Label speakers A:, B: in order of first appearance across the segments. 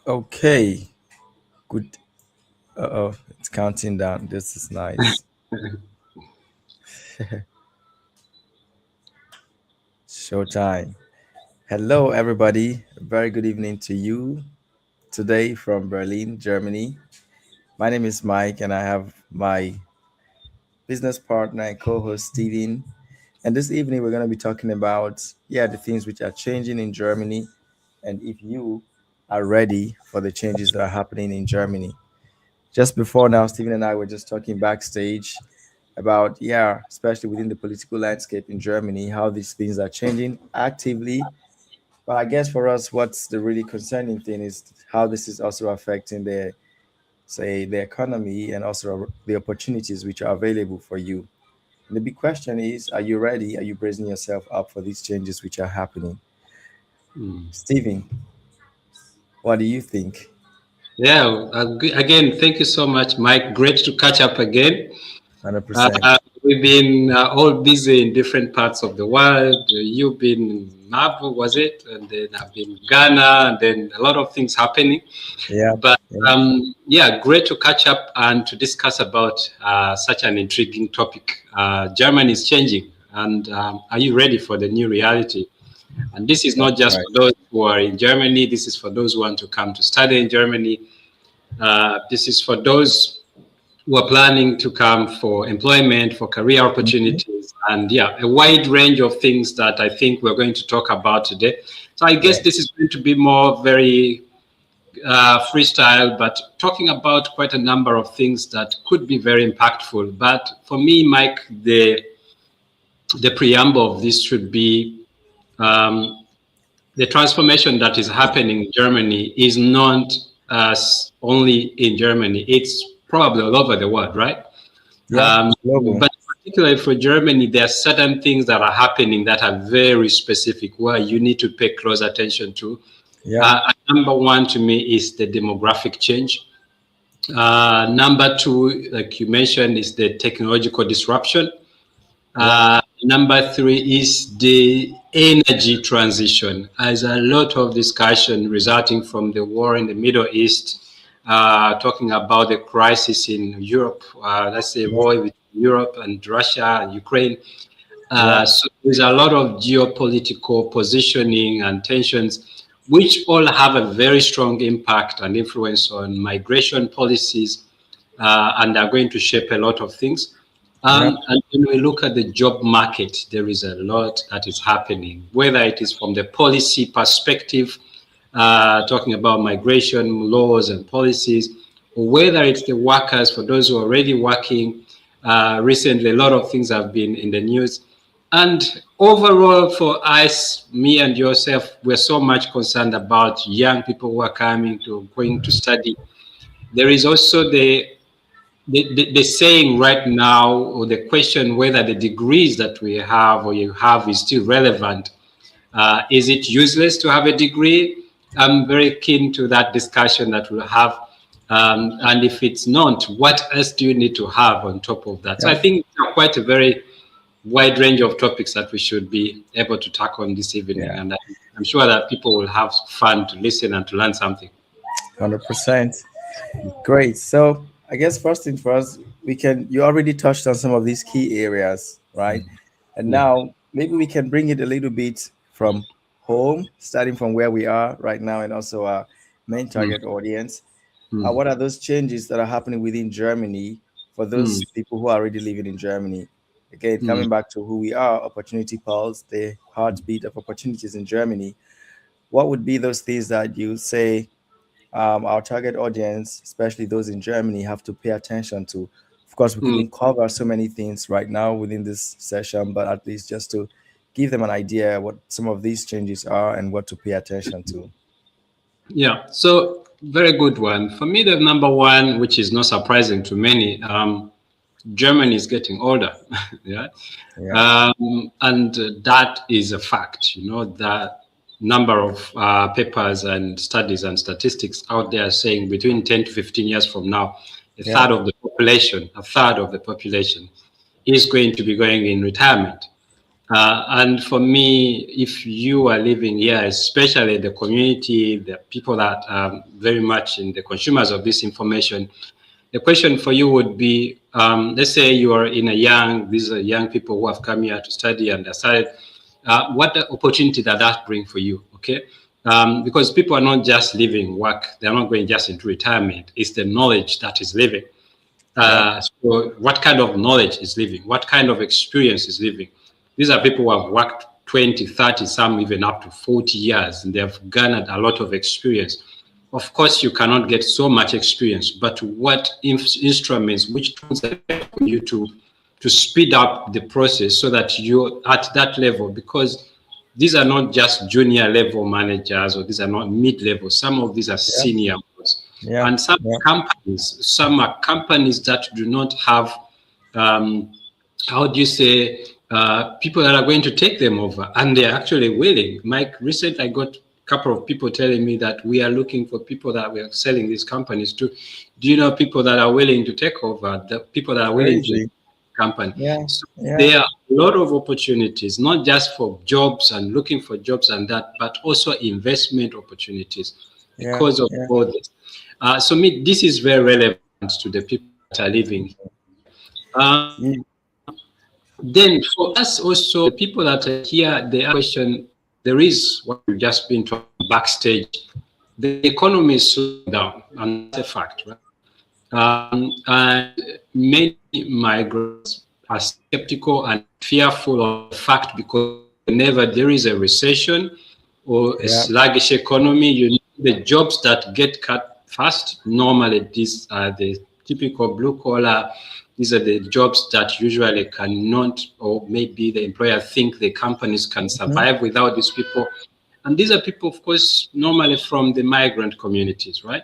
A: Okay, good. Oh, it's counting down. This is nice. Showtime. Hello, everybody. A very good evening to you today from Berlin, Germany. My name is Mike, and I have my business partner and co-host Steven. And this evening, we're going to be talking about the things which are changing in Germany, and if you are ready for the changes that are happening in Germany. Just before now, Stephen and I were just talking backstage about, especially within the political landscape in Germany, how these things are changing actively. But I guess for us, what's the really concerning thing is how this is also affecting the economy and also the opportunities which are available for you. And the big question is, are you ready? Are you bracing yourself up for these changes which are happening?
B: Mm.
A: Stephen, what do you think?
B: Yeah, again, thank you so much, Mike. Great to catch up again.
A: 100%.
B: We've been all busy in different parts of the world. You've been in Nabu, was it? And then I've been in Ghana, and then a lot of things happening.
A: Yeah.
B: But
A: Yeah.
B: great to catch up and to discuss about such an intriguing topic. Germany is changing, and are you ready for the new reality? And this is not
A: That's
B: just
A: right.
B: for those who are in Germany. This is for those who want to come to study in Germany. This is for those who are planning to come for employment, for career
A: Mhm.
B: opportunities, and a wide range of things that I think we're going to talk about today. So I guess this is
A: Yes.
B: going to be more very freestyle, but talking about quite a number of things that could be very impactful. But for me, Mike, the preamble of this should be um, the transformation that is happening in Germany is not only in Germany, it's probably all over the world, right?
A: Yeah. Global.
B: But particularly for Germany, there are certain things that are happening that are very specific where you need to pay close attention to.
A: Yeah.
B: Number one to me is the demographic change. Number two, like you mentioned, is the technological disruption.
A: Yeah.
B: Number three is the energy transition. There's a lot of discussion resulting from the war in the Middle East, talking about the crisis in Europe, let's say
A: Yeah.
B: war with Europe and Russia and Ukraine.
A: Yeah.
B: So there's a lot of geopolitical positioning and tensions, which all have a very strong impact and influence on migration policies, and are going to shape a lot of things.
A: Yeah.
B: And when we look at the job market, there is a lot that is happening, whether it is from the policy perspective, talking about migration laws and policies, or whether it's the workers, for those who are already working. Recently, a lot of things have been in the news. And overall, for us, me and yourself, we're so much concerned about young people who are going to study. There is also the saying right now, or the question whether the degrees that we have or you have is still relevant. Is it useless to have a degree? I'm very keen to that discussion that we'll have. And if it's not, what else do you need to have on top of that? So
A: Yeah.
B: I think it's quite a very wide range of topics that we should be able to tackle on this evening.
A: Yeah.
B: And I'm sure that people will have fun to listen and to learn something.
A: 100%. Great. So I guess first thing first, you already touched on some of these key areas, right? And
B: Yeah.
A: now maybe we can bring it a little bit from home, starting from where we are right now and also our main
B: Mm,
A: target audience.
B: mm,
A: What are those changes that are happening within Germany for
B: mm,
A: those people who are already living in Germany? Again,
B: mm,
A: coming back to who we are, Opportunity Pulse, the heartbeat of opportunities in Germany. What would be those things that you say our target audience, especially those in Germany, have to pay attention to? Of course, we
B: mm.
A: couldn't cover so many things right now within this session, but at least just to give them an idea what some of these changes are and what to pay attention to.
B: Yeah, so very good one. For me, the number one, which is not surprising to many, Germany is getting older. Yeah,
A: Yeah,
B: and that is a fact. You know, that number of papers and studies and statistics out there saying between 10 to 15 years from now,
A: yeah,
B: a third of the population is going to be going in retirement. And for me, if you are living here, especially the community, the people that are very much in the consumers of this information, the question for you would be, let's say you are in a young, these are young people who have come here to study and decided, what the opportunity that bring for you, okay? Because people are not just living work, they're not going just into retirement. It's the knowledge that is living.
A: Yep.
B: So what kind of knowledge is living? What kind of experience is living? These are people who have worked 20, 30, some even up to 40 years, and they have garnered a lot of experience. Of course, you cannot get so much experience, but what instruments, which tools are there for you to speed up the process so that you're at that level? Because these are not just junior level managers, or these are not mid level. Some of these are
A: Yep.
B: senior ones.
A: Yep.
B: And
A: Yep.
B: some are companies that do not have, um, how do you say, people that are going to take them over, and they're actually willing. Mike, recently I got a couple of people telling me that we are looking for people that we are selling these companies to. Do you know people that are willing to take over? The people that are willing to
A: Crazy.
B: company.
A: Yeah.
B: So
A: Yeah.
B: there are a lot of opportunities, not just for jobs and looking for jobs and that, but also investment opportunities
A: Yeah.
B: because of
A: Yeah.
B: all this. So me, this is very relevant to the people that are living here.
A: You,
B: Then for us also, the people that are here, they ask question, there is what we've just been talking backstage. The economy is slowing down, and that's a fact, right? And many migrants are skeptical and fearful of the fact, because whenever there is a recession or a
A: yeah.
B: sluggish economy, you know, the jobs that get cut fast, normally these are the typical blue collar, these are the jobs that usually cannot, or maybe the employer think the companies can
A: Hmm.
B: survive without these people. And these are people, of course, normally from the migrant communities, right?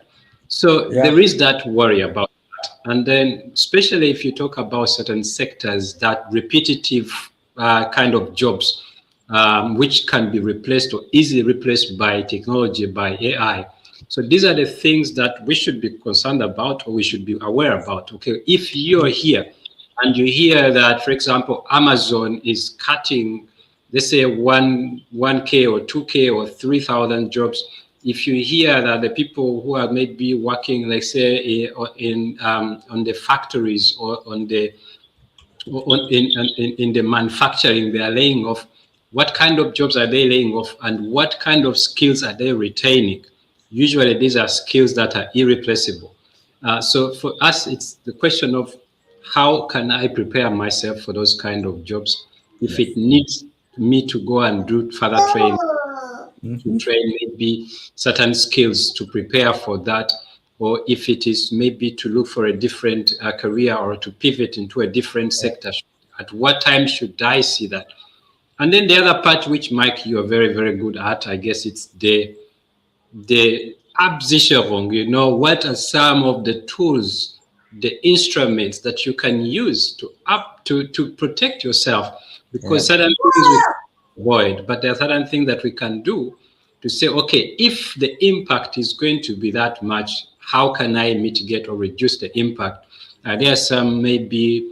B: So
A: Yeah.
B: there is that worry about that. And then, especially if you talk about certain sectors, that repetitive kind of jobs, which can be replaced or easily replaced by technology, by AI. So these are the things that we should be concerned about, or we should be aware about. Okay, if you're here and you hear that, for example, Amazon is cutting, let's say one K or 2K or 3,000 jobs. If you hear that the people who are maybe working, like say, in on the factories or on the in the manufacturing, they are laying off. What kind of jobs are they laying off, and what kind of skills are they retaining? Usually, these are skills that are irreplaceable. So for us, it's the question of how can I prepare myself for those kind of jobs? If
A: Yes.
B: it needs me to go and do further training, to
A: Hmm.
B: train maybe certain skills to prepare for that, or if it is maybe to look for a different career or to pivot into a different
A: Yeah.
B: sector. At what time should I see that? And then the other part, which Mike, you are very, very good at, I guess it's the Absicherung, you know, what are some of the tools, the instruments that you can use to protect yourself?
A: Yeah.
B: Because certain things we can avoid, but there are certain things that we can do to say, okay, if the impact is going to be that much, how can I mitigate or reduce the impact? Are there some maybe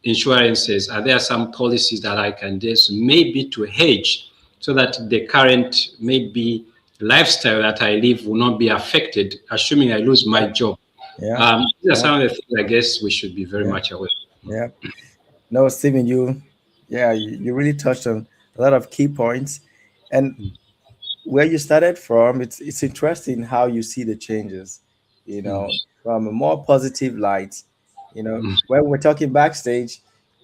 B: insurances? Are there some policies that I can just maybe to hedge so that the current maybe lifestyle that I live will not be affected, assuming I lose my
A: Yeah.
B: job?
A: Yeah.
B: These are
A: Yeah.
B: some of the things I guess we should be very
A: Yeah.
B: much aware.
A: Yeah. No, Stephen, yeah, you really touched on a lot of key points. And where you started from, it's interesting how you see the changes,
B: Mm,
A: from a more positive light.
B: mm,
A: When we're talking backstage,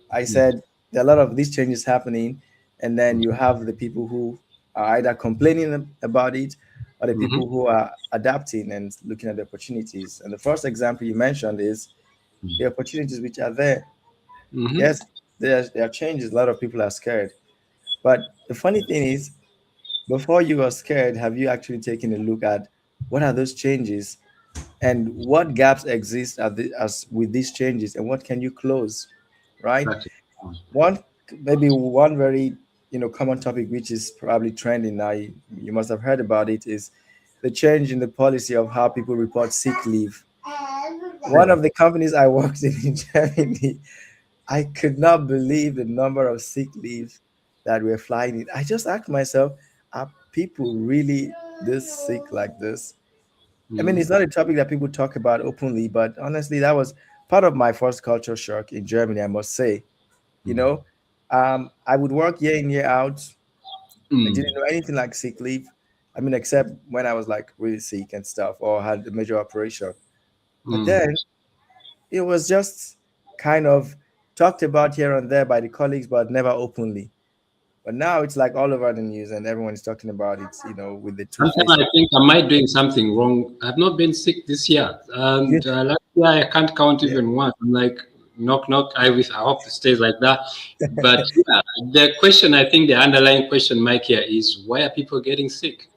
A: I
B: mm,
A: said there are a lot of these changes happening, and then
B: mm,
A: you have the people who are either complaining about it, or the
B: mhm,
A: people who are adapting and looking at the opportunities. And the first example you mentioned is the opportunities which are there.
B: mhm.
A: Yes, there are changes. A lot of people are scared, but the funny thing is, before you are scared, have you actually taken a look at what are those changes and what gaps exist as with these changes, and what can you close, right?
B: Exactly.
A: One, maybe one very common topic which is probably trending now. You must have heard about it, is the change in the policy of how people report sick leave. One
B: Yeah.
A: of the companies I worked in Germany, I could not believe the number of sick leaves that we're flying it. I just asked myself, are people really this sick like this? I mean, it's
B: mm,
A: not a topic that people talk about openly, but honestly, that was part of my first culture shock in Germany, I must say. You
B: mm,
A: know, I would work year in, year out. I
B: mm,
A: didn't know anything like sick leave. I mean, except when I was like really sick and stuff or had a major operation. But
B: mm.
A: then it was just kind of talked about here and there by the colleagues, but never openly. But now it's like all over the news and everyone is talking about it, with the two
B: Sometimes
A: faces.
B: I think, am I doing something wrong? I've not been sick this year,
A: Yeah,
B: and last year I can't count
A: yeah,
B: even one. I'm like, knock knock. I hope it stays like that. But yeah, the question, I think the underlying question, Mike, here is why are people getting sick?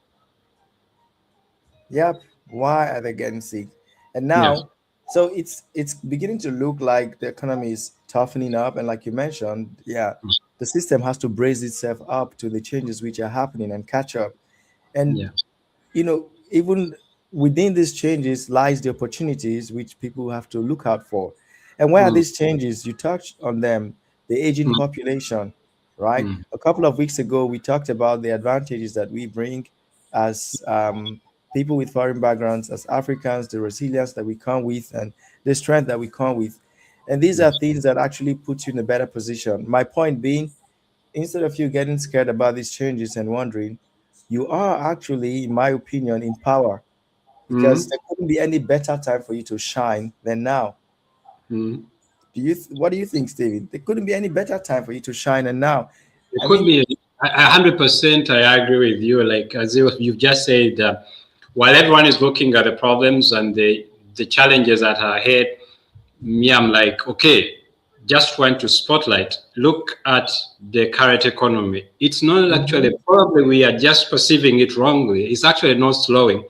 A: yep. Why are they getting sick? And
B: Yeah,
A: now, so it's beginning to look like the economy is toughening up, and like you mentioned, yeah, the system has to brace itself up to the changes which are happening and catch up. And
B: yeah,
A: even within these changes lies the opportunities which people have to look out for. And where are
B: mm,
A: these changes? You touched on them, the aging
B: mm,
A: population, right?
B: mm,
A: A couple of weeks ago, we talked about the advantages that we bring as people with foreign backgrounds, as Africans, the resilience that we come with, and the strength that we come with. And these are
B: yes,
A: things that actually put you in a better position. My point being, instead of you getting scared about these changes and wondering, you are actually, in my opinion, in power, because
B: mm,
A: there couldn't be any better time for you to shine than now.
B: mm.
A: What do you think, Stevie? There couldn't be any better time for you to shine than now.
B: It
A: I
B: could
A: mean,
B: be 100%. I agree with you. Like as you've just said, while everyone is looking at the problems and the challenges that are ahead, me, I'm like, okay, just want to spotlight. Look at the current economy. It's not
A: mhm.
B: actually, probably we are just perceiving it wrongly. It's actually not slowing.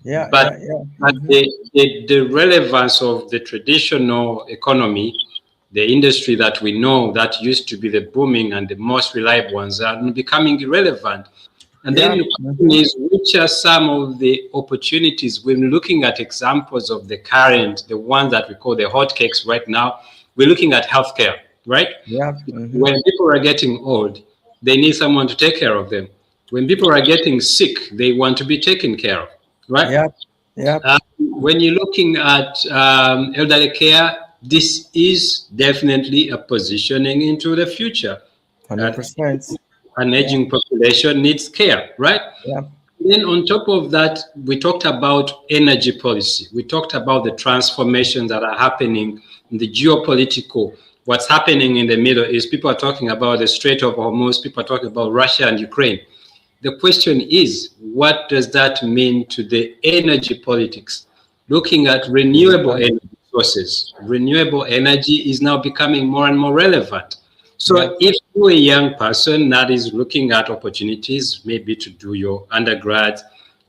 A: Yeah,
B: But
A: yeah, yeah.
B: but the relevance of the traditional economy, the industry that we know that used to be the booming and the most reliable ones, are becoming irrelevant. And then
A: Yeah.
B: the question
A: Mhm.
B: is, which are some of the opportunities when looking at examples of the current, the ones that we call the hotcakes right now? We're looking at healthcare, right?
A: Yeah. Hmm.
B: When people are getting old, they need someone to take care of them. When people are getting sick, they want to be taken care of, right?
A: Yeah. Yeah.
B: When you're looking at elderly care, this is definitely a positioning into the future. Uh,
A: 100%.
B: an
A: Yeah.
B: aging population needs care, right?
A: Yeah.
B: Then, on top of that, we talked about energy policy. We talked about the transformations that are happening in the geopolitical. What's happening in the Middle East? People are talking about the Strait of Hormuz. People are talking about Russia and Ukraine. The question is, what does that mean to the energy politics? Looking at renewable
A: Exactly.
B: energy sources, renewable energy is now becoming more and more relevant.
A: Yeah.
B: So, if you're a young person that is looking at opportunities, maybe to do your undergrad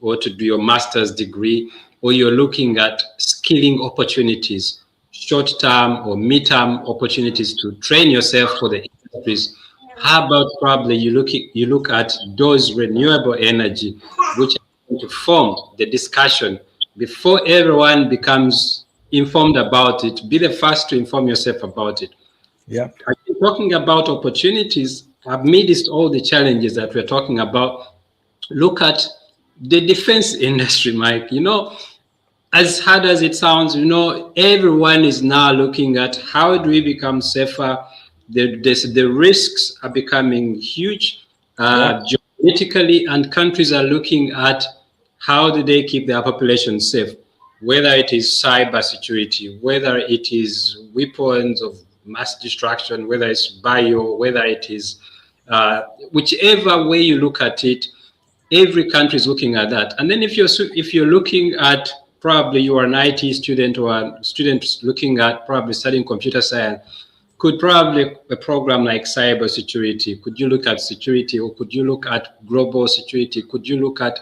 B: or to do your master's degree, or you're looking at skilling opportunities, short term or mid term opportunities to train yourself for the industries, how about probably you look at those renewable energy, which are going to form the discussion before everyone becomes informed about it. Be the first to inform yourself about it.
A: Yeah.
B: I think talking about opportunities amidst all the challenges that we're talking about, look at the defense industry, Mike. As hard as it sounds, everyone is now looking at how do we become safer. The risks are becoming huge
A: Yeah.
B: geopolitically, and countries are looking at how do they keep their population safe, whether it is cyber security, whether it is weapons of mass destruction, whether it's bio, whether it is uh, whichever way you look at it, every country is looking at that. And then if you're looking at, probably you are an IT student or a student looking at probably studying computer science, could probably a program like cyber security, could you look at security, or could you look at global security? Could you look at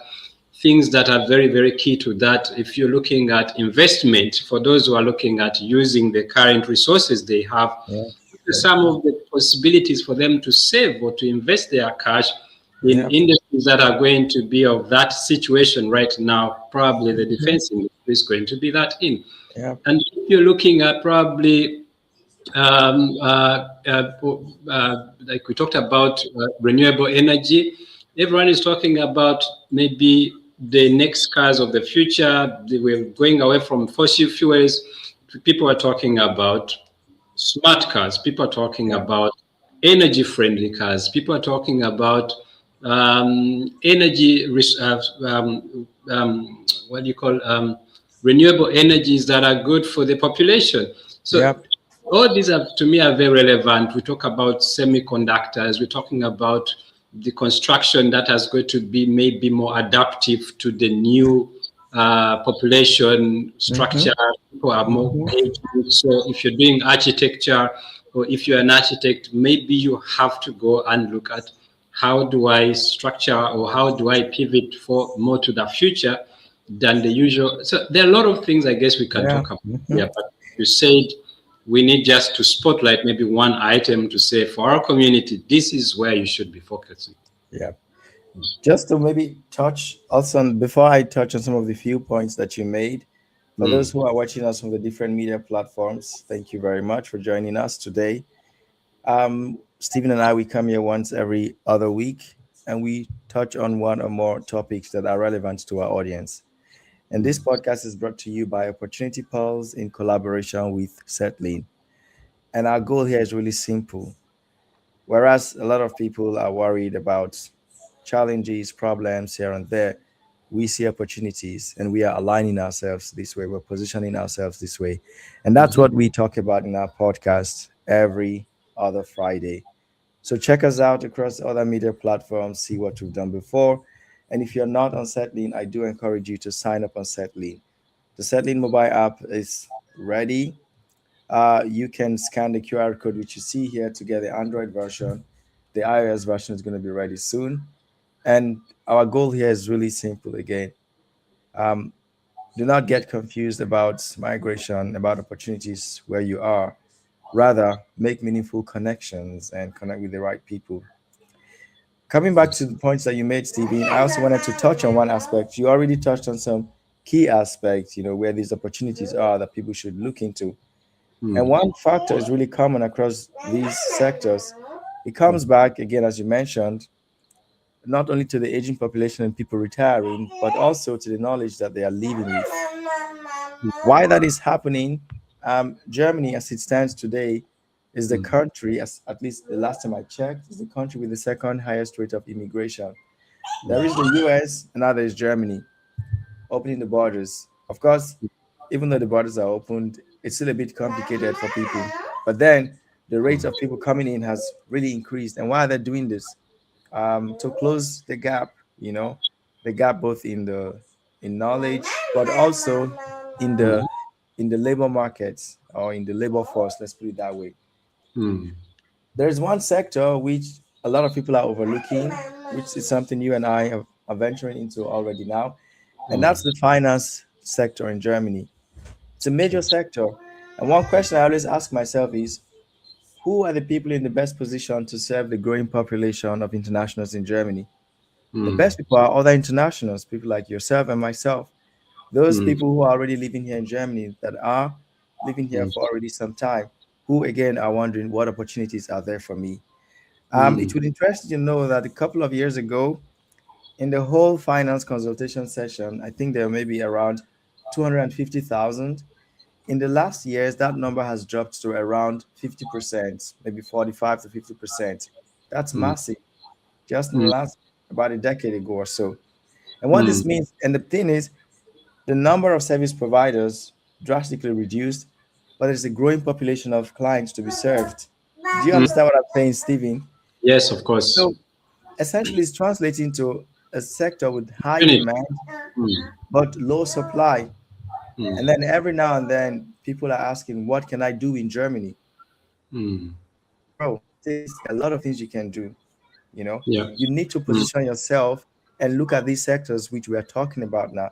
B: things that are very, very key to that? If you're looking at investment, for those who are looking at using the current resources they have,
A: Yeah.
B: some of the possibilities for them to save or to invest their cash in
A: Yeah.
B: industries that are going to be of that situation right now. Probably the
A: Mhm.
B: defense industry is going to be that in.
A: Yeah.
B: And if you're looking at probably like we talked about renewable energy. Everyone is talking about maybe the next cars of the future. We're going away from fossil fuels. People are talking about smart cars. People are talking
A: Yeah.
B: about energy friendly cars. People are talking about energy, what do you call, renewable energies that are good for the population. So
A: Yep.
B: all these are, to me, are very relevant. We talk about semiconductors. We're talking about the construction that is going to be maybe more adaptive to the new population
A: Mm-hmm.
B: structure. People are more
A: Mm-hmm.
B: aged. So if you're doing architecture, or if you're an architect, maybe you have to go and look at how do I structure, or how do I pivot for more to the future than the usual. So there are a lot of things I guess we can
A: Yeah.
B: talk about
A: Mm-hmm.
B: here. But you said we need just to spotlight maybe one item to say for our community, this is where you should be focusing.
A: Yeah. Just to maybe touch also on, before I touch on some of the few points that you made, for those
B: Mm,
A: who are watching us from the different media platforms, thank you very much for joining us today. Stephen and I, we come here once every other week and we touch on one or more topics that are relevant to our audience. And this
B: mm,
A: podcast is brought to you by Opportunity Pulse in collaboration with Settling. And our goal here is really simple. Whereas a lot of people are worried about challenges, problems here and there, we see opportunities and we are aligning ourselves this way. We're positioning ourselves this way. And that's
B: mhm,
A: what we talk about in our podcast every other Friday. So check us out across other media platforms, see what we've done before. And if you're not on Settling, I do encourage you to sign up on Settling. The Settling mobile app is ready. You can scan the QR code which you see here to get the Android version. The iOS version is going to be ready soon. And our goal here is really simple again. Um, do not get confused about migration, about opportunities where you are. Rather, make meaningful connections and connect with the right people. Coming back to the points that you made, Stevie, I also wanted to touch on one aspect. You already touched on some key aspects, where these opportunities are that people should look into. And
B: mm,
A: one factor is really common across these sectors. It comes back, again, as you mentioned, not only to the aging population and people retiring, but also to the knowledge that they are living with. Why that is happening, Germany, as it stands today, is the
B: mm,
A: country, as at least the last time I checked, is the country with the second highest rate of immigration. There is the US, and now there is Germany opening the borders. Of course, even though the borders are opened, it's still a bit complicated for people. But then the rate of people coming in has really increased. And why are they doing this? To close the gap, the gap both in knowledge, but also in the
B: mm,
A: in the labor markets or in the labor force. Let's put it that way.
B: mm,
A: There's one sector which a lot of people are overlooking, which is something you and I are venturing into already now, and
B: mm.
A: that's the finance sector in Germany. It's a major
B: Yes.
A: sector. And one question I always ask myself is, who are the people in the best position to serve the growing population of internationals in Germany? The
B: Mm,
A: best people are other internationals, people like yourself and myself. Those
B: mm,
A: people who are already living here in Germany, that are living here
B: mm,
A: for already some time, who again are wondering what opportunities are there for me. It
B: mm,
A: would interest you to know that a couple of years ago, in the whole finance consultation session, I think there may be around 250,000. In the last years, that number has dropped to around 50%, maybe 45 to 50%. That's
B: mm,
A: massive, just in the
B: mm,
A: last about a decade ago or so. And what
B: mm,
A: this means, and the thing is, the number of service providers drastically reduced, but there's a growing population of clients to be served. Do you
B: mm.
A: understand what I'm saying, Stephen?
B: Yes, of course.
A: So essentially, it's translating to a sector with high
B: Finish.
A: demand
B: Mm,
A: but low supply. And
B: mm,
A: then every now and then, people are asking, "What can I do in Germany?"
B: mm.
A: Bro, there's a lot of things you can do. You know,
B: Yeah.
A: you need to
B: Mm,
A: position yourself and look at these sectors which we are talking about now.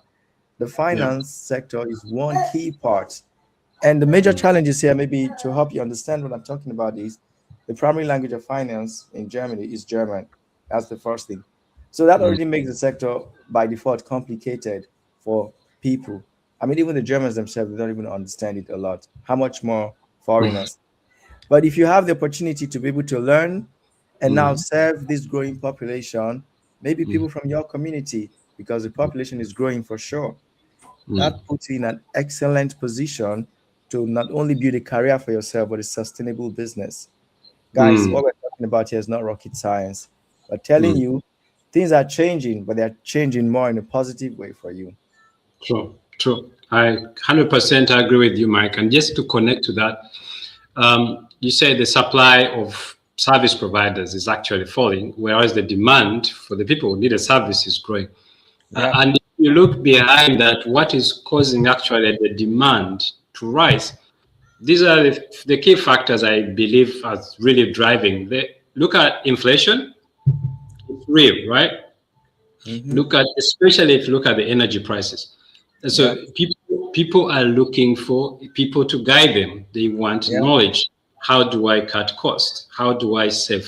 A: The
B: yeah.
A: finance sector is one key part. And the major
B: Mm,
A: challenges here, maybe to help you understand what I'm talking about, is the primary language of finance in Germany is German. That's the first thing. So that
B: mm,
A: already makes the sector by default complicated for people. I mean, even the Germans themselves, they don't even understand it a lot. How much more
B: mm,
A: foreigners? But if you have the opportunity to be able to learn and now
B: Mm,
A: serve this growing population, maybe
B: mm,
A: people from your community, because the population is growing for sure,
B: mm,
A: that puts you in an excellent position to not only build a career for yourself, but a sustainable business. Guys,
B: mm,
A: what we're talking about here is not rocket science. We're telling
B: mm.
A: you things are changing, but they're changing more in a positive way for you.
B: True, true. I 100% agree with you, Mike. And just to connect to that, you say the supply of service providers is actually falling, whereas the demand for the people who need a service is growing.
A: Yeah.
B: And if you look behind that, what is causing actually the demand to rise? These are the key factors I believe are really driving. Look at inflation, it's real, right?
A: Mm-hmm.
B: Look at, especially if you look at the energy prices. And
A: Yeah.
B: so people are looking for people to guide them. They want
A: Yeah.
B: knowledge. How do I cut costs? How do I save?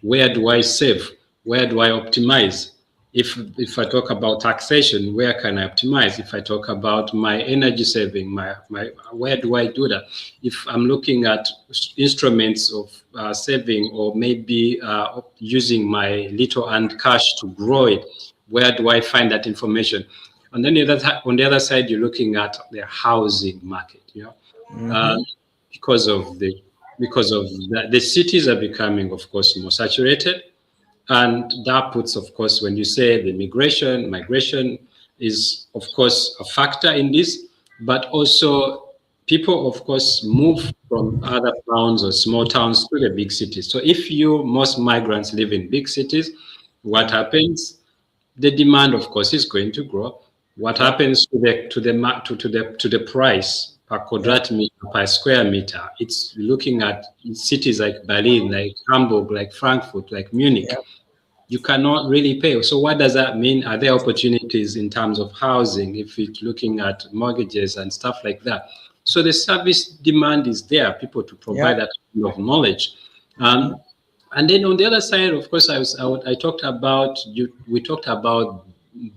B: Where do I save? Where do I optimize? If I talk about taxation, where can I optimize? If I talk about my energy saving, my where do I do that? If I'm looking at instruments of saving, or maybe using my little and cash to grow it, where do I find that information? And then on the other side, you're looking at the housing market. Uh,
A: Mm-hmm.
B: because of the cities are becoming, of course, more saturated, and that puts, of course, when you say the migration is, of course, a factor in this, but also people, of course, move from other towns or small towns to the big cities. So if most migrants live in big cities, what happens? The demand, of course, is going to grow. What
A: Yep.
B: happens to the price per
A: Yep.
B: quadrat meter, per square meter? It's looking at cities like Berlin, like Hamburg, like Frankfurt, like Munich.
A: Yep.
B: You cannot really pay. So what does that mean? Are there opportunities in terms of housing, if it's looking at mortgages and stuff like that? So the service demand is there, people to provide
A: Yep.
B: that kind of knowledge.
A: Mm-hmm.
B: And then on the other side, of course, I talked about we talked about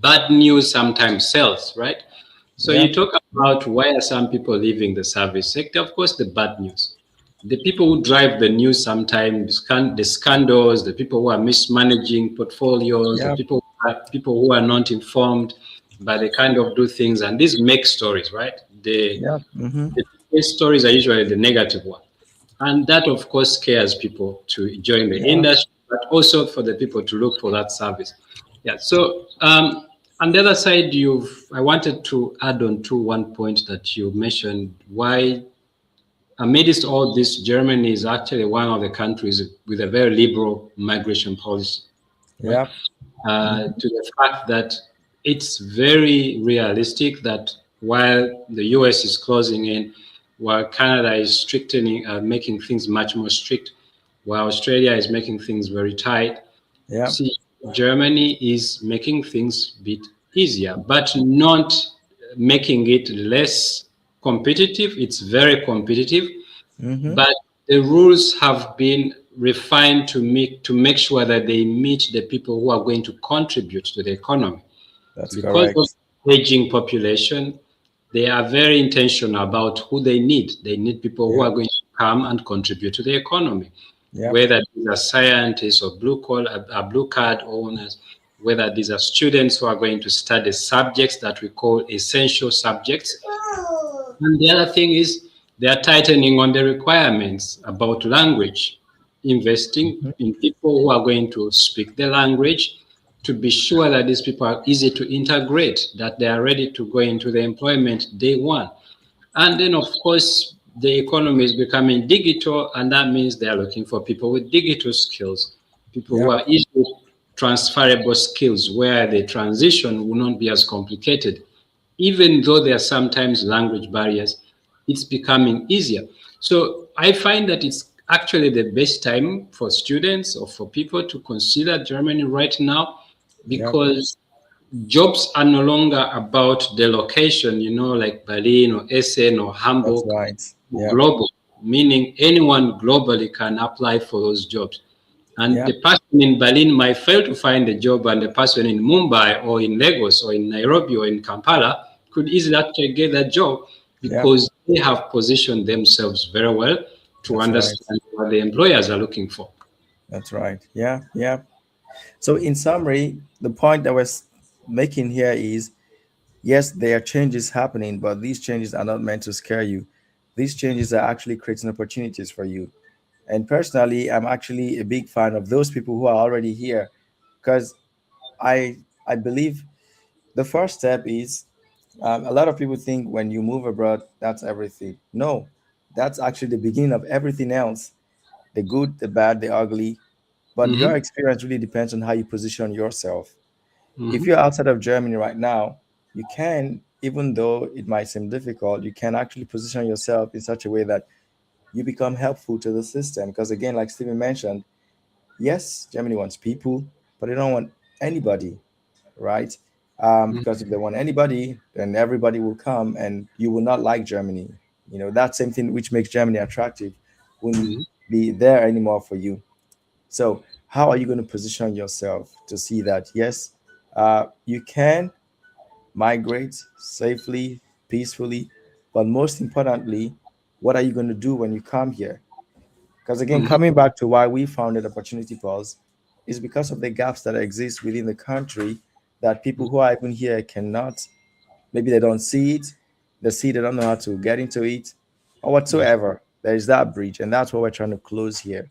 B: bad news sometimes sells, right? So you
A: Yep.
B: talk about why are some people leaving the service sector? Of course, the bad news. The people who drive the news sometimes, the scandals, the people who are mismanaging portfolios, the
A: Yep.
B: people who are not informed, but they kind of do things, and these make stories, right?
A: Yep. Mm-hmm.
B: The stories are usually the negative one. And that, of course, scares people to join the
A: Yeah.
B: industry, but also for the people to look for that service. Yeah. So, on the other side, I wanted to add on to one point that you mentioned, why, amidst all this, Germany is actually one of the countries with a very liberal migration policy, right?
A: Yep. Mm-hmm.
B: To the fact that it's very realistic that while the US is closing in, while Canada is strictening, making things much more strict, while Australia is making things very tight,
A: Yep.
B: see, Germany is making things a bit easier, but not making it less competitive. It's very competitive,
A: Mm-hmm.
B: but the rules have been refined to make sure that they meet the people who are going to contribute to the economy.
A: That's
B: Because of
A: correct.
B: aging population, they are very intentional about who they need. They need people who are
A: Yep.
B: going to come and contribute to the economy,
A: Yep.
B: whether these are scientists or blue card owners, whether these are students who are going to study subjects that we call essential subjects. And the other thing is they are tightening on the requirements about language, investing
A: Mm-hmm.
B: in people who are going to speak the language, to be sure that these people are easy to integrate, that they are ready to go into the employment day one. And then, of course, the economy is becoming digital, and that means they are looking for people with digital skills, people who
A: Yep.
B: are easily transferable skills, where the transition will not be as complicated. Even though there are sometimes language barriers, it's becoming easier. So I find that it's actually the best time for students or for people to consider Germany right now,
A: Yep.
B: because jobs are no longer about the location, like Berlin or Essen or
A: That's
B: Hamburg,
A: right. Yep.
B: global, meaning anyone globally can apply for those jobs. And
A: Yep.
B: the person in Berlin might fail to find a job, and the person in Mumbai or in Lagos or in Nairobi or in Kampala could easily actually get that job,
A: Yep.
B: because they have positioned themselves very well. to
A: That's right.
B: understand what the employers are looking for.
A: That's right. Yeah, yeah. So, in summary, the point that we're making here is yes, there are changes happening, but these changes are not meant to scare you. These changes are actually creating opportunities for you. And personally, I'm actually a big fan of those people who are already here because I believe the first step is a lot of people think when you move abroad, that's everything. No, that's actually the beginning of everything else, the good, the bad, the ugly. But your
B: Mm-hmm.
A: experience really depends on how you position yourself. If
B: Mm-hmm.
A: you're outside of Germany right now, you can, even though it might seem difficult, you can actually position yourself in such a way that you become helpful to the system. Because again, like Stephen mentioned, yes, Germany wants people, but they don't want anybody, right? Because if they want anybody, then everybody will come and you will not like Germany. You know, that same thing which makes Germany attractive wouldn't
B: Mm-hmm.
A: be there anymore for you. So, how are you going to position yourself to see that, yes, you can migrate safely, peacefully, but most importantly, what are you going to do when you come here? Because again,
B: Mm-hmm.
A: coming back to why we founded Opportunity Pulse is because of the gaps that exist within the country that people who are even here cannot, maybe they don't see it, they see they don't know how to get into it, or whatsoever. There is that bridge, and that's what we're trying to close here.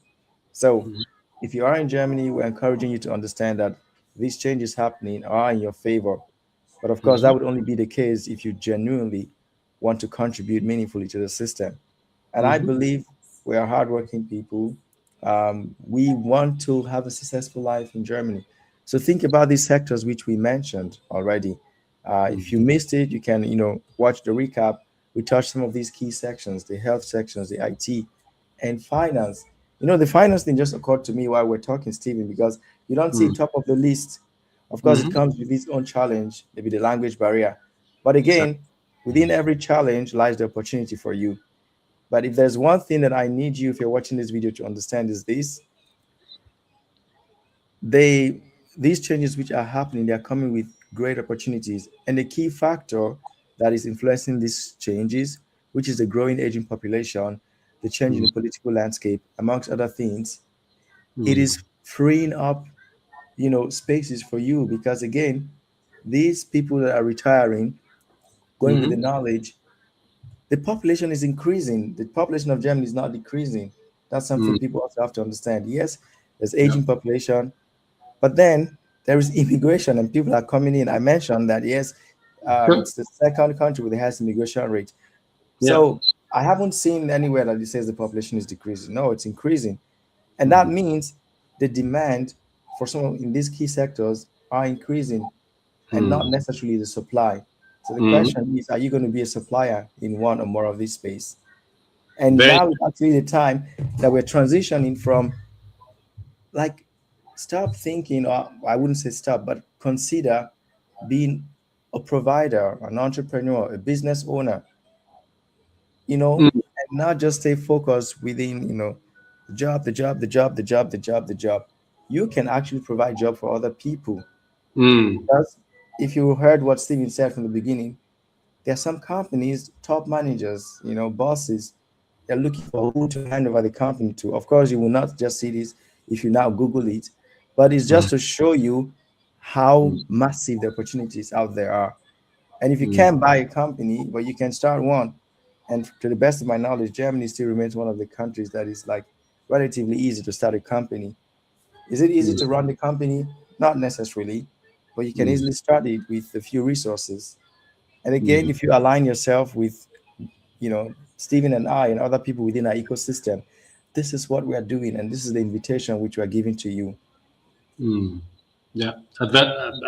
A: So
B: Mm-hmm.
A: if you are in Germany, we're encouraging you to understand that these changes happening are in your favor. But of course,
B: Mm-hmm.
A: that would only be the case if you genuinely want to contribute meaningfully to the system. And I
B: Mm-hmm.
A: believe we are hardworking people. We want to have a successful life in Germany. So think about these sectors which we mentioned already. If you missed it, you can watch the recap. We touched some of these key sections: the health sections, the IT, and finance. The finance thing just occurred to me while we're talking, Stephen, because you don't see it top of the list. Of course, it
B: Mm-hmm.
A: comes with its own challenge, maybe the language barrier. But
B: Exactly.
A: again, within every challenge lies the opportunity for you. But if there's one thing that I need you, if you're watching this video, to understand is this: they these changes which are happening, they are coming with great opportunities. And the key factor that is influencing these changes, which is the growing aging population, the change in the political landscape, amongst other things, it
B: Mm-hmm.
A: is freeing up, spaces for you. Because again, these people that are retiring, going with the
B: Mm-hmm.
A: knowledge, the population is increasing. The population of Germany is not decreasing. That's something
B: Mm.
A: people also have to understand. Yes, there's
B: Yeah.
A: aging population, but then there is immigration and people are coming in. I mentioned that, yes,
B: Sure.
A: it's the second country with the highest immigration rate.
B: Yeah.
A: So I haven't seen anywhere that it says the population is decreasing. No, it's increasing. And that
B: Mm.
A: means the demand for some in these key sectors are increasing and not
B: Mm.
A: necessarily the supply. So the
B: Mm.
A: question is, are you going to be a supplier in one or more of this space? And
B: Very.
A: now is actually the time that we're transitioning from, like, stop thinking, or I wouldn't say stop, but consider being a provider, an entrepreneur, a business owner,
B: Mm.
A: and not just stay focused within, the job, the job, the job, the job, the job, the job. You can actually provide job for other people.
B: Mm.
A: Because if you heard what Steven said from the beginning, there are some companies, top managers, bosses, they're looking for who to hand over the company to. Of course, you will not just see this if you now Google it, but it's
B: Mm.
A: just to show you how
B: Mm.
A: massive the opportunities out there are. And if you
B: Mm.
A: can't buy a company, but you can start one. And to the best of my knowledge, Germany still remains one of the countries that is like relatively easy to start a company. Is it easy
B: Mm.
A: to run the company? Not necessarily, but you can
B: Mm.
A: easily start it with a few resources. And again,
B: Mm.
A: if you align yourself with, Stephen and I and other people within our ecosystem, this is what we are doing, and this is the invitation which we are giving to you.
B: Mm. Yeah, a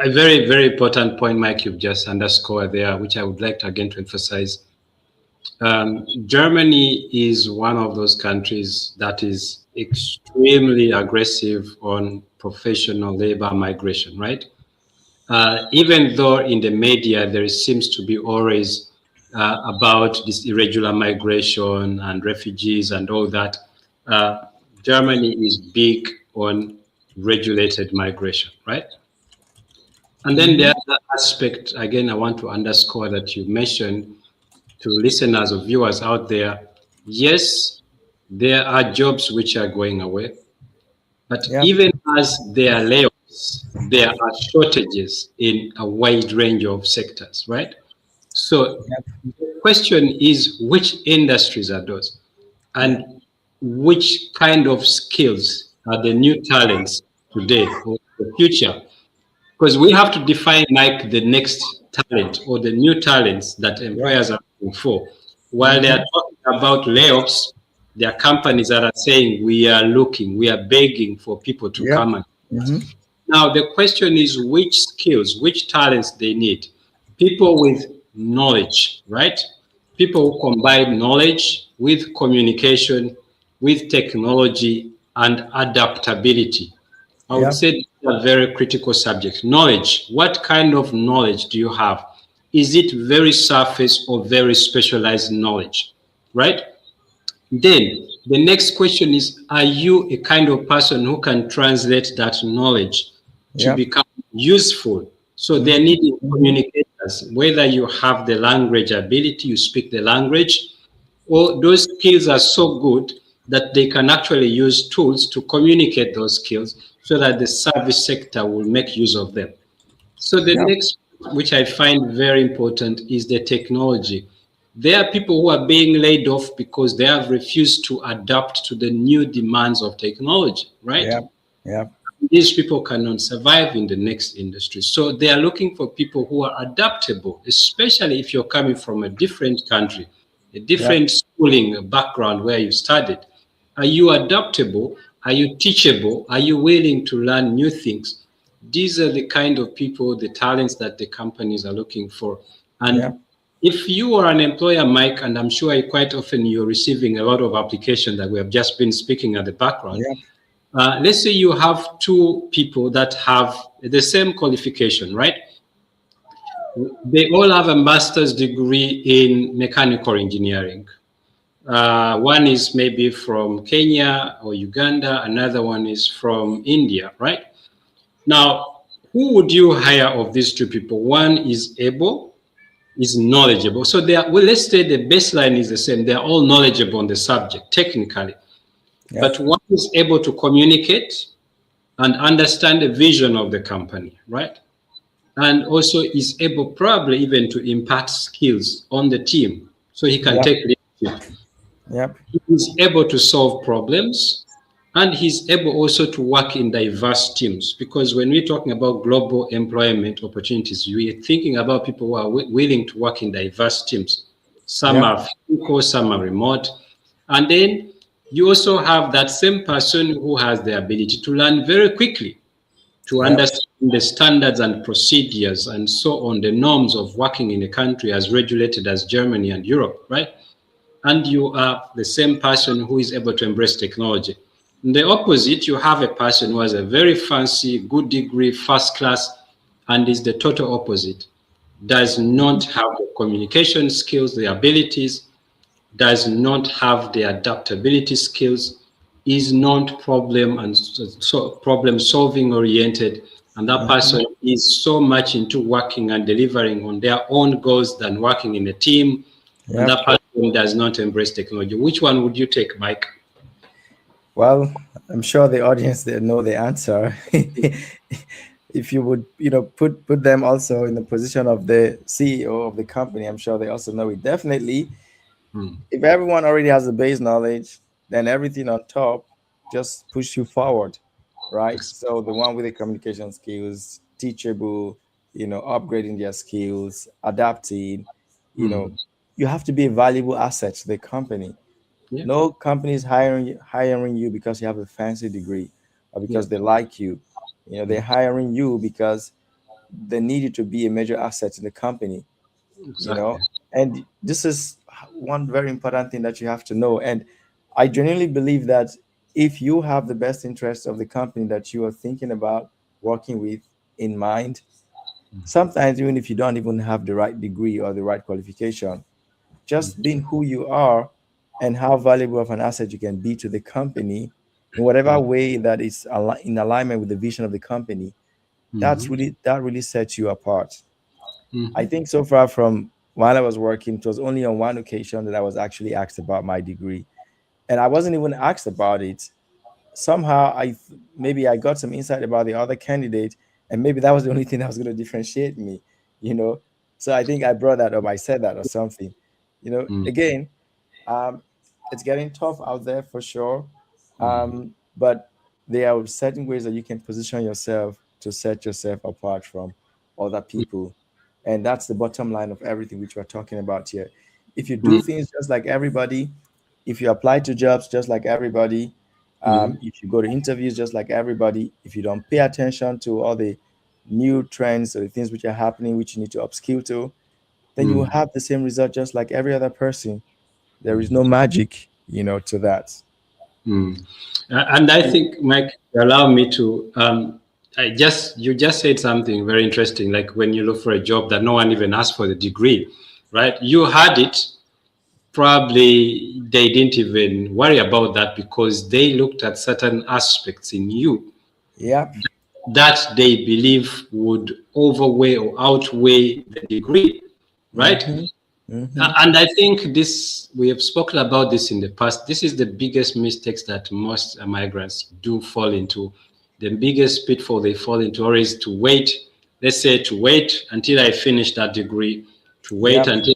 B: very, very important point, Mike, you've just underscored there, which I would like to again to emphasize. Germany is one of those countries that is extremely aggressive on professional labor migration, right? Even though in the media there seems to be always about this irregular migration and refugees and all that, uh, Germany is big on regulated migration, right? And then the
A: Hmm.
B: other aspect, again, I want to underscore that you mentioned to listeners or viewers out there, yes, There are jobs which are going away. But
A: Yep.
B: even as there are layoffs, there are shortages in a wide range of sectors, right? So
A: Yep.
B: the question is which industries are those?
A: Yep.
B: And which kind of skills are the new talents today or the future? Because we have to define like the next talent or the new talents that
A: Yep.
B: employers are looking for. While they
A: Mm-hmm.
B: are talking about layoffs, there are companies that are saying we are looking, we are begging for people to
A: Yep.
B: come and
A: Mm-hmm.
B: now the question is which skills, which talents they need. People with knowledge, right? People who combine knowledge with communication, with technology and adaptability. I would
A: Yep.
B: say these are very critical subjects. Knowledge. What kind of knowledge do you have? Is it very surface or very specialized knowledge? Right? Then the next question is, are you a kind of person who can translate that knowledge to
A: Yep.
B: become useful? So they're
A: Mm-hmm.
B: needing
A: Mm-hmm.
B: communicators, whether you have the language ability, you speak the language, or those skills are so good that they can actually use tools to communicate those skills so that the service sector will make use of them. So the
A: Yep.
B: next, which I find very important, is the technology. There are people who are being laid off because they have refused to adapt to the new demands of technology, right?
A: Yep. Yep.
B: These people cannot survive in the next industry. So they are looking for people who are adaptable, especially if you're coming from a different country, a
A: Yep.
B: different schooling background where you studied. Are you adaptable? Are you teachable? Are you willing to learn new things? These are the kind of people, the talents that the companies are looking for. And
A: Yep.
B: if you are an employer, Mike, and I'm sure quite often you're receiving a lot of applications that we have just been speaking at the background,
A: Yep.
B: let's say you have two people that have the same qualification, right? They all have a master's degree in mechanical engineering. One is maybe from Kenya or Uganda, another one is from India, right? Now, who would you hire of these two people? One is able, is knowledgeable. So they are, well, let's say the baseline is the same. They're all knowledgeable on the subject technically,
A: Yep.
B: but one is able to communicate and understand the vision of the company, right? And also is able probably even to impart skills on the team so he can
A: Yep.
B: take leadership.
A: Yep.
B: He's able to solve problems and he's able also to work in diverse teams because when we're talking about global employment opportunities, we're thinking about people who are willing to work in diverse teams. Some
A: Yep.
B: are physical, some are remote. And then you also have that same person who has the ability to learn very quickly, to
A: Yep.
B: understand the standards and procedures and so on, the norms of working in a country as regulated as Germany and Europe, right? And you are the same person who is able to embrace technology. In the opposite, you have a person who has a very fancy, good degree, first class, and is the total opposite. Does not have the communication skills, the abilities, does not have the adaptability skills, is not problem and so problem solving oriented, and that
A: Mm-hmm.
B: person is so much into working and delivering on their own goals than working in a team, and
A: Yep.
B: that person does not embrace technology. Which one would you take, Mike?
A: Well, I'm sure the audience they know the answer. If you would, put them also in the position of the CEO of the company, I'm sure they also know it. Definitely,
B: Hmm.
A: if everyone already has the base knowledge, then everything on top just push you forward, right? So the one with the communication skills, teachable, upgrading their skills, adapting, you know,
B: Hmm.
A: you have to be a valuable asset to the company.
B: Yeah,
A: No company is hiring you because you have a fancy degree or
B: yeah,
A: because they like you. They're hiring you because they need you to be a major asset in the company. you
B: exactly.
A: know and this is one very important thing that you have to know. And I genuinely believe that if you have the best interest of the company that you are thinking about working with in mind, sometimes even if you don't even have the right degree or the right qualification, just being who you are and how valuable of an asset you can be to the company in whatever way that is in alignment with the vision of the company,
B: Mm-hmm.
A: that really sets you apart. I
B: Mm-hmm.
A: think so far from while I was working, it was only on one occasion that I was actually asked about my degree. and I wasn't even asked about it. Somehow maybe I got some insight about the other candidate, and maybe that was the only thing that was going to differentiate me, you know. So I think I brought that up. I said that or something,
B: mm,
A: Again, um, it's getting tough out there for sure,
B: mm,
A: but there are certain ways that you can position yourself to set yourself apart from other people, and that's the bottom line of everything which we're talking about here. If you do
B: mm,
A: things just like everybody, if you apply to jobs just like everybody,
B: mm,
A: if you go to interviews just like everybody, if you don't pay attention to all the new trends or the things which are happening which you need to upskill to, then you will
B: mm,
A: have the same result just like every other person. There is
B: mm,
A: no magic, to that.
B: mm. And I think, Mike, allow me to. You just said something very interesting. Like when you look for a job that no one even asked for the degree, right? You had it. Probably they didn't even worry about that because they looked at certain aspects in you
A: Yep.
B: that they believe would overweigh or outweigh the degree, right?
A: Mm-hmm. Mm-hmm.
B: And I think this, we have spoken about this in the past. This is the biggest mistakes that most migrants do fall into. The biggest pitfall they fall into or is to wait, let's say to wait until I finish that degree, to wait
A: Yep.
B: until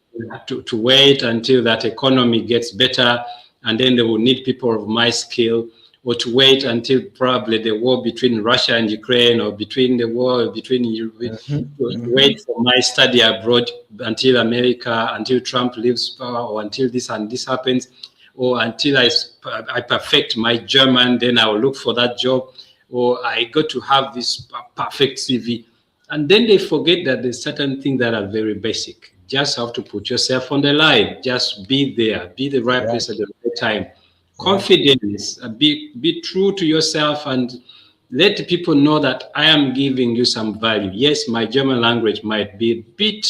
B: to wait until that economy gets better, and then they will need people of my skill, or to wait until probably the war between Russia and Ukraine, or between the war between
A: Mm-hmm.
B: to
A: Mm-hmm.
B: wait for my study abroad until America, until Trump leaves power, or until this and this happens, or until I perfect my German, then I will look for that job, or I got to have this perfect CV. And then they forget that there's certain things that are very basic. Just have to put yourself on the line. Just be there. Be the right
A: Yep.
B: place at the right time.
A: Yep.
B: Confidence. Be true to yourself and let people know that I am giving you some value. Yes, my German language might be a bit,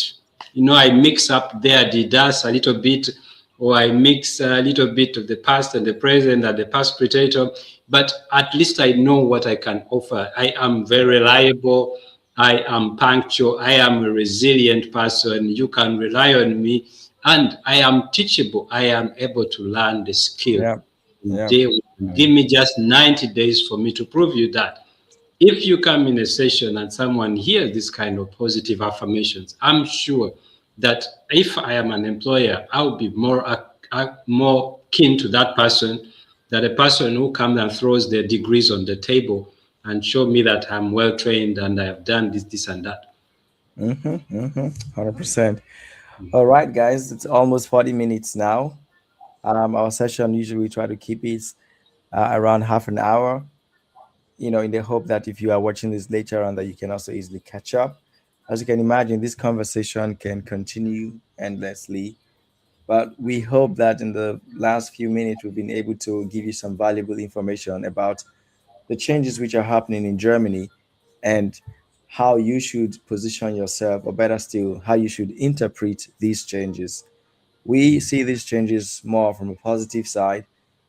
B: I mix up there the das a little bit, or I mix a little bit of the past and the present and the past predator, but at least I know what I can offer. I am very reliable. I am punctual. I am a resilient person. You can rely on me. And I am teachable. I am able to learn the skill.
A: Yep. Yep.
B: Day one. Give me just 90 days for me to prove you that. If you come in a session and someone hears this kind of positive affirmations, I'm sure that if I am an employer, I'll be more keen to that person than a person who comes and throws their degrees on the table and show me that I'm well trained and I have done this, this, and that.
A: Mm-hmm. Mm-hmm. 100%. All right, guys, it's almost 40 minutes now. Our session usually we try to keep it around half an hour, in the hope that if you are watching this later on, that you can also easily catch up. As you can imagine, this conversation can continue endlessly, but we hope that in the last few minutes, we've been able to give you some valuable information about the changes which are happening in Germany and how you should position yourself, or better still, how you should interpret these changes. We see these changes more from a positive side.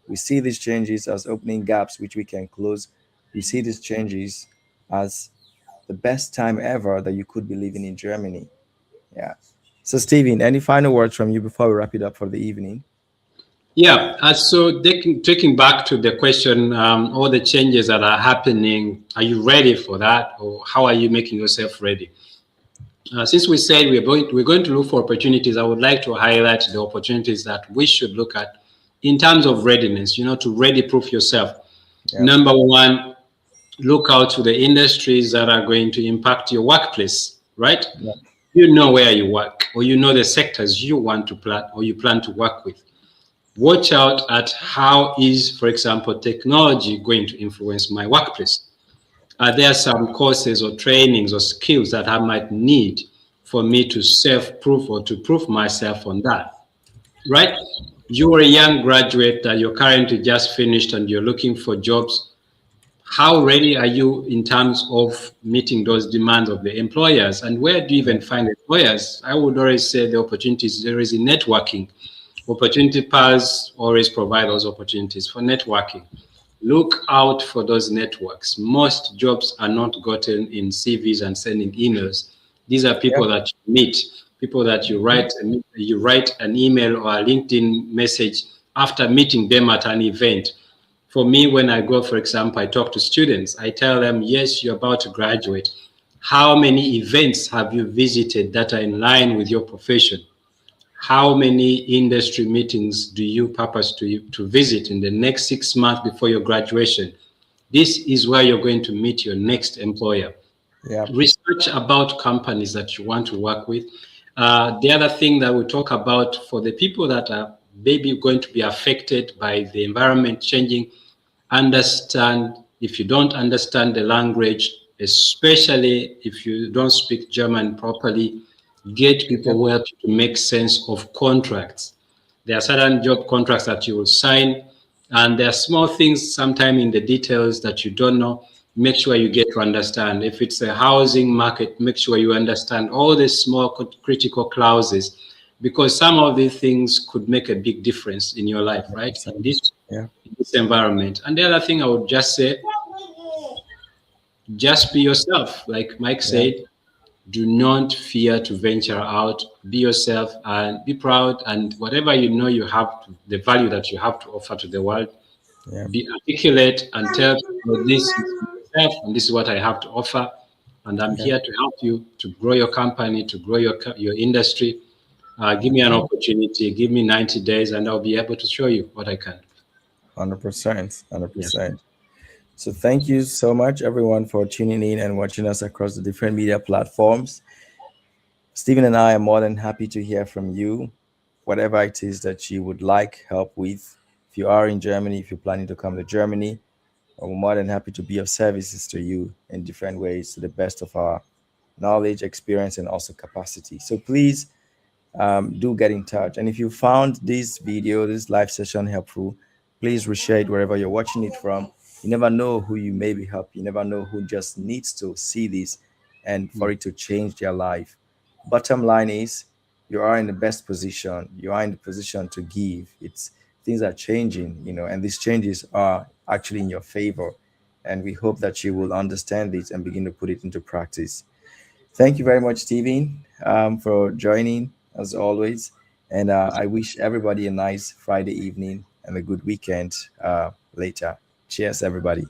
A: We see these changes as opening gaps which we can close. We see these changes as the best time ever that you could be living in Germany. Yeah. So, Steven, any final words from you before we wrap it up for the evening?
B: Yeah, so taking back to the question, all the changes that are happening, are you ready for that, or how are you making yourself ready? Since we said we're going to look for opportunities, I would like to highlight the opportunities that we should look at in terms of readiness. To ready proof yourself.
A: Yeah.
B: Number one, look out to the industries that are going to impact your workplace. Right?
A: Yeah.
B: You know where you work, or you know the sectors you want to plan or you plan to work with. Watch out at how is, for example, technology going to influence my workplace. Are there some courses or trainings or skills that I might need for me to self-prove or to prove myself on that? Right? You are a young graduate that you're currently just finished and you're looking for jobs. How ready are you in terms of meeting those demands of the employers? And where do you
A: Yeah.
B: even find employers? I would always say the opportunities there is in networking. Opportunity Pass always provide those opportunities for networking. Look out for those networks. Most jobs are not gotten in CVs and sending emails. These are
A: Yeah.
B: people that you meet, people that you
A: Mhm.
B: write an email or a LinkedIn message, after meeting them at an event. For me, when I go, for example, I talk to students, I tell them, yes, you're about to graduate. How many events have you visited that are in line with your profession? How many industry meetings do you purpose to visit in the next 6 months before your graduation? This is where you're going to meet your next employer.
A: Yeah.
B: Research about companies that you want to work with. The other thing that we talk about for the people that are maybe going to be affected by the environment changing, understand if you don't understand the language, especially if you don't speak German properly, get people
A: Yep.
B: who help you to make sense of contracts. There are certain job contracts that you will sign, and there are small things sometime in the details that you don't know. Make sure you get to understand. If it's a housing market, make sure you understand all the small critical clauses, because some of these things could make a big difference in your life, right?
A: 100%. Yeah.
B: In this environment. And the other thing I would just say, just be yourself. Like Mike
A: Yeah.
B: said, do not fear to venture out. Be yourself and be proud. And whatever you know you have, the value that you have to offer to the world,
A: Yeah.
B: be articulate and tell people this is myself and this is what I have to offer. And I'm
A: Yeah.
B: here to help you to grow your company, to grow your industry. Give me an
A: Okay.
B: opportunity, give me 90 days, and I'll be able to show you what I can.
A: 100%.
B: Yes.
A: 100%. So thank you so much, everyone, for tuning in and watching us across the different media platforms. Stephen and I are more than happy to hear from you, whatever it is that you would like help with. If you are in Germany, if you're planning to come to Germany, we're more than happy to be of services to you in different ways to the best of our knowledge, experience, and also capacity. So please do get in touch. And if you found this video, this live session helpful, please reshare it wherever you're watching it from. You never know who you may be helping. You never know who just needs to see this and for
B: Mm.
A: it to change their life. Bottom line is, you are in the best position. You are in the position to give. It's things are changing, and these changes are actually in your favor. And we hope that you will understand this and begin to put it into practice. Thank you very much, Steven, for joining as always. And I wish everybody a nice Friday evening and a good weekend later. Cheers, everybody.